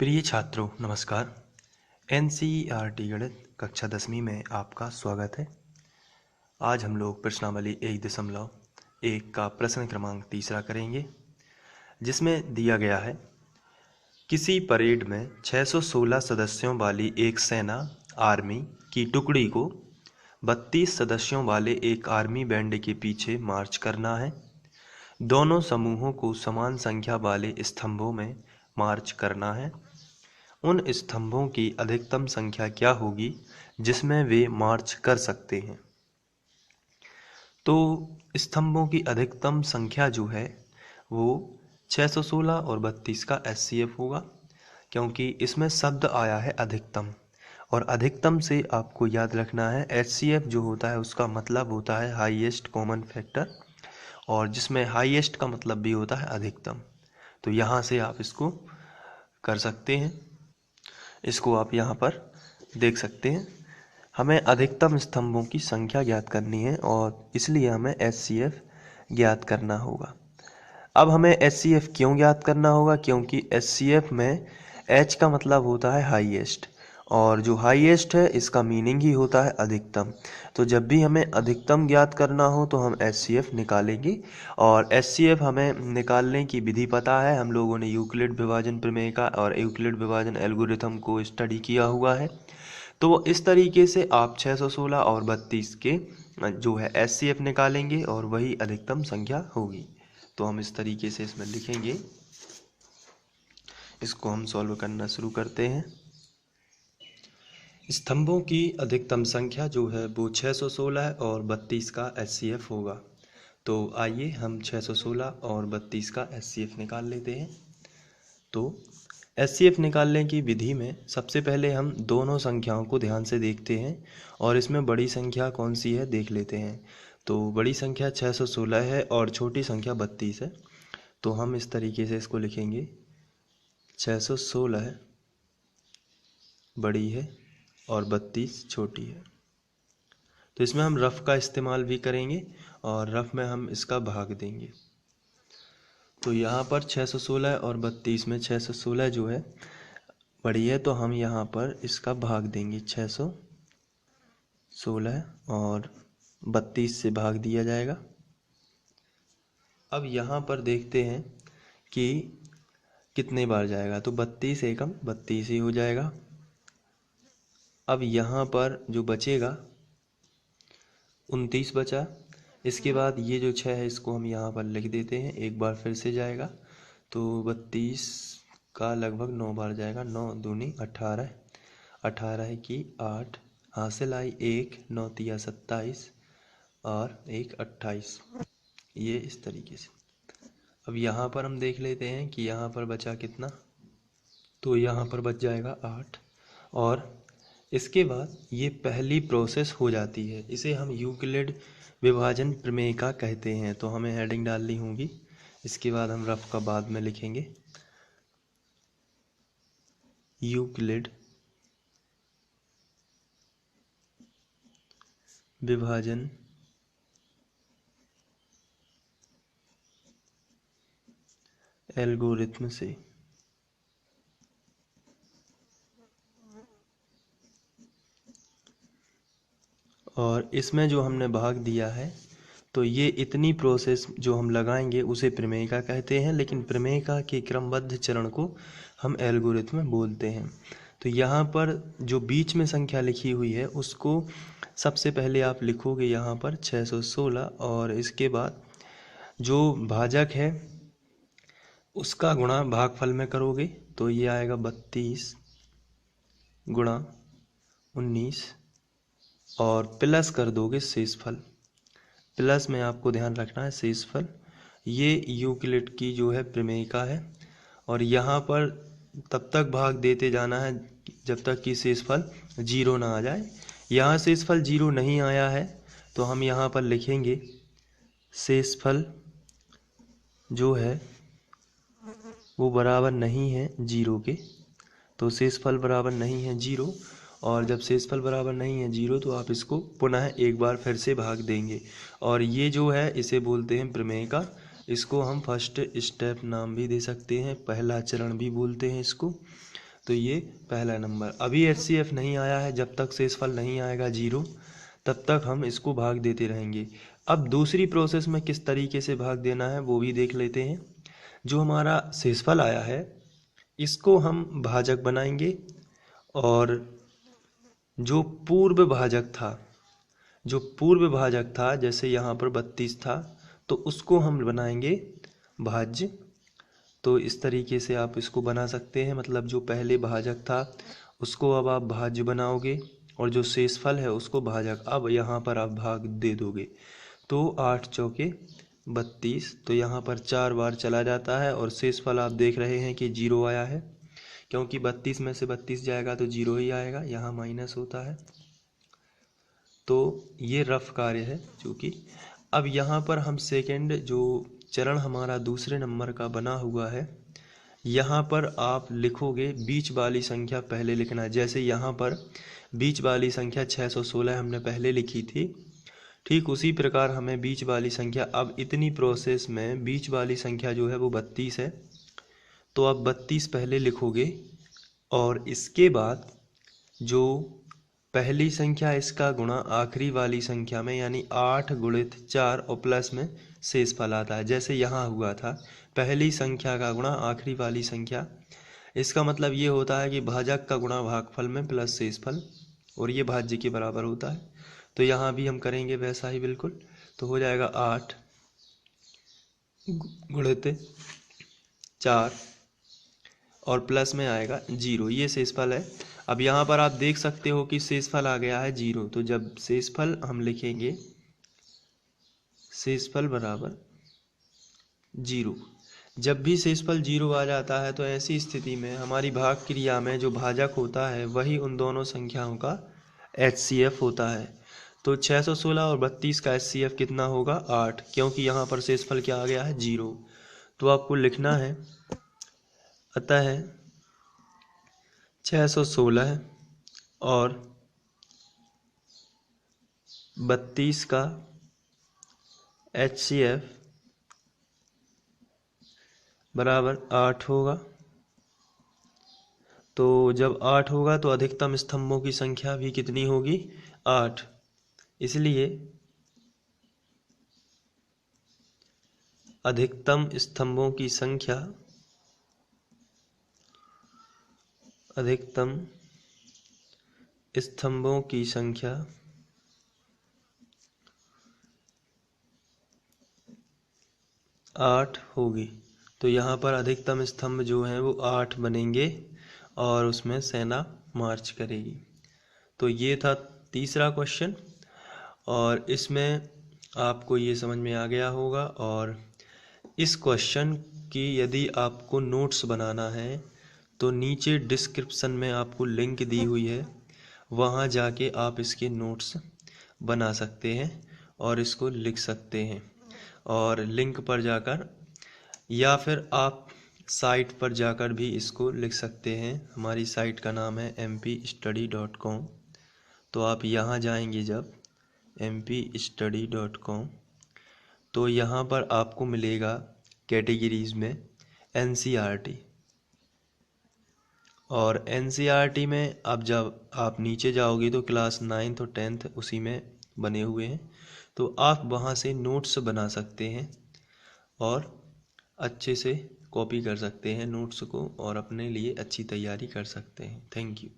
प्रिय छात्रों नमस्कार। एनसीईआरटी गणित कक्षा 10वीं में आपका स्वागत है। आज हम लोग प्रश्नावली 1.1 का प्रश्न क्रमांक 3 करेंगे, जिसमें दिया गया है किसी परेड में 616 सदस्यों वाली एक सेना आर्मी की टुकड़ी को 32 सदस्यों वाले एक आर्मी बैंड के पीछे मार्च करना है। दोनों समूहों को समान संख्या वाले स्तंभों में मार्च करना है। उन स्तंभों की अधिकतम संख्या क्या होगी जिसमें वे मार्च कर सकते हैं। तो स्तंभों की अधिकतम संख्या जो है वो 616 और 32 का एचसीएफ होगा, क्योंकि इसमें शब्द आया है अधिकतम, और अधिकतम से आपको याद रखना है एचसीएफ जो होता है उसका मतलब होता है हाईएस्ट कॉमन फैक्टर, और जिसमें हाईएस्ट का मतलब भी होता है अधिकतम। तो यहाँ से आप इसको कर सकते हैं, इसको आप यहाँ पर देख सकते हैं। हमें अधिकतम स्तंभों की संख्या ज्ञात करनी है और इसलिए हमें एचसीएफ ज्ञात करना होगा। अब हमें एचसीएफ क्यों ज्ञात करना होगा? क्योंकि एचसीएफ में एच का मतलब होता है हाईएस्ट, और जो हाईएस्ट है इसका मीनिंग ही होता है अधिकतम। तो जब भी हमें अधिकतम ज्ञात करना हो तो हम एचसीएफ निकालेंगे, और एचसीएफ हमें निकालने की विधि पता है। हम लोगों ने यूक्लिड विभाजन प्रमेय का और यूक्लिड विभाजन एल्गोरिथम को स्टडी किया हुआ है। तो इस तरीके से आप 616 और 32 के जो है एचसीएफ निकालेंगे और वही अधिकतम संख्या होगी। तो हम इस तरीके से इसमें लिखेंगे, इसको हम सॉल्व करना शुरू करते हैं। स्तंभों की अधिकतम संख्या जो है वो 616 और 32 का एचसीएफ होगा। तो आइए हम 616 और 32 का एचसीएफ निकाल लेते हैं। तो एचसीएफ निकालने की विधि में सबसे पहले हम दोनों संख्याओं को ध्यान से देखते हैं और इसमें बड़ी संख्या कौन सी है देख लेते हैं। तो बड़ी संख्या 616 है और छोटी संख्या 32 है। तो हम इस तरीके से इसको लिखेंगे, 616 बड़ी है और 32 छोटी है। तो इसमें हम रफ का इस्तेमाल भी करेंगे और रफ में हम इसका भाग देंगे। तो यहाँ पर 616 और 32 में 616 जो है बड़ी है, तो हम यहाँ पर इसका भाग देंगे। 616 और 32 से भाग दिया जाएगा। अब यहाँ पर देखते हैं कि कितने बार जाएगा। तो 32 एकम 32 ही हो जाएगा। अब यहाँ पर जो बचेगा 29 बचा। इसके बाद ये जो 6 है इसको हम यहाँ पर लिख देते हैं, एक बार फिर से जाएगा। तो 32 का लगभग 9 बार जाएगा। 9 दूनी 18, 18 की 8, हासिल आई 1, 9 तिया 27 और 1 28। ये इस तरीके से। अब यहाँ पर हम देख लेते हैं कि यहाँ पर बचा कितना। तो यहाँ पर बच जाएगा 8, और इसके बाद ये पहली प्रोसेस हो जाती है। इसे हम यूक्लिड विभाजन प्रमेय का कहते हैं। तो हमें हेडिंग डालनी होगी, इसके बाद हम रफ का बाद में लिखेंगे। यूक्लिड विभाजन एल्गोरिथम से और इसमें जो हमने भाग दिया है, तो ये इतनी प्रोसेस जो हम लगाएंगे उसे प्रमेय का कहते हैं, लेकिन प्रमेय का के क्रमबद्ध चरण को हम एल्गोरिथम बोलते हैं। तो यहाँ पर जो बीच में संख्या लिखी हुई है उसको सबसे पहले आप लिखोगे यहाँ पर 616, और इसके बाद जो भाजक है उसका गुणा भागफल में करोगे। तो ये आएगा 32 गुणा 19 और प्लस कर दोगे शेषफल। प्लस में आपको ध्यान रखना है शेषफल। ये यूक्लिड की जो है प्रमेयिका है, और यहाँ पर तब तक भाग देते जाना है जब तक कि शेषफल 0 ना आ जाए। यहाँ शेषफल 0 नहीं आया है तो हम यहाँ पर लिखेंगे शेषफल जो है वो बराबर नहीं है 0 के। तो शेषफल बराबर नहीं है 0, और जब शेषफल बराबर नहीं है 0 तो आप इसको पुनः एक बार फिर से भाग देंगे, और ये जो है इसे बोलते हैं प्रमेय का। इसको हम फर्स्ट स्टेप नाम भी दे सकते हैं, पहला चरण भी बोलते हैं इसको। तो ये पहला नंबर। अभी HCF नहीं आया है, जब तक शेषफल नहीं आएगा 0 तब तक हम इसको भाग देते रहेंगे। अब दूसरी प्रोसेस में किस तरीके से भाग देना है वो भी देख लेते हैं। जो हमारा शेषफल आया है इसको हम भाजक बनाएंगे, और जो पूर्व भाजक था जैसे यहाँ पर 32 था तो उसको हम बनाएंगे भाज्य। तो इस तरीके से आप इसको बना सकते हैं, मतलब जो पहले भाजक था उसको अब आप भाज्य बनाओगे और जो शेषफल है उसको भाजक। अब यहाँ पर आप भाग दे दोगे तो 8 चौके 32, तो यहाँ पर 4 बार चला जाता है और शेषफल आप देख रहे हैं कि 0 आया है, क्योंकि 32 में से 32 जाएगा तो 0 ही आएगा, यहाँ माइनस होता है। तो ये रफ कार्य है चूँकि। अब यहाँ पर हम सेकंड जो चरण हमारा दूसरे नंबर का बना हुआ है, यहाँ पर आप लिखोगे बीच वाली संख्या पहले लिखना है। जैसे यहाँ पर बीच वाली संख्या 616 हमने पहले लिखी थी, ठीक उसी प्रकार हमें बीच वाली संख्या, अब इतनी प्रोसेस में बीच वाली संख्या जो है वो 32 है, तो आप 32 पहले लिखोगे और इसके बाद जो पहली संख्या इसका गुणा आखिरी वाली संख्या में, यानी 8 गुणित 4 और प्लस में शेषफल आता है। जैसे यहाँ हुआ था पहली संख्या का गुणा आखिरी वाली संख्या, इसका मतलब ये होता है कि भाजक का गुणा भागफल में प्लस शेषफल, और ये भाज्य के बराबर होता है। तो यहाँ भी हम करेंगे वैसा ही बिल्कुल। तो हो जाएगा 8 गुणित 4 और प्लस में आएगा 0, ये शेषफल है। अब यहाँ पर आप देख सकते हो कि शेषफल आ गया है 0, तो जब शेषफल हम लिखेंगे शेषफल बराबर 0, जब भी शेषफल 0 आ जाता है तो ऐसी स्थिति में हमारी भाग क्रिया में जो भाजक होता है वही उन दोनों संख्याओं का HCF होता है। तो 616 और 32 का HCF कितना होगा 8, क्योंकि यहाँ पर शेषफल क्या आ गया है 0। तो आपको लिखना है अतः 616 और 32 का HCF बराबर 8 होगा। तो जब 8 होगा तो अधिकतम स्तंभों की संख्या भी कितनी होगी 8, इसलिए अधिकतम स्तंभों की संख्या 8 होगी। तो यहाँ पर अधिकतम स्तंभ जो हैं वो 8 बनेंगे और उसमें सेना मार्च करेगी। तो ये था तीसरा क्वेश्चन, और इसमें आपको ये समझ में आ गया होगा। और इस क्वेश्चन की यदि आपको नोट्स बनाना है तो नीचे डिस्क्रिप्शन में आपको लिंक दी हुई है, वहाँ जाके आप इसके नोट्स बना सकते हैं और इसको लिख सकते हैं। और लिंक पर जाकर या फिर आप साइट पर जाकर भी इसको लिख सकते हैं। हमारी साइट का नाम है mpstudy.com। तो आप यहाँ जाएंगे जब mpstudy.com, तो यहाँ पर आपको मिलेगा कैटेगरीज में NCERT, और NCERT में अब जब आप नीचे जाओगे तो क्लास 9th और 10th उसी में बने हुए हैं। तो आप वहाँ से नोट्स बना सकते हैं और अच्छे से कॉपी कर सकते हैं नोट्स को और अपने लिए अच्छी तैयारी कर सकते हैं। Thank you.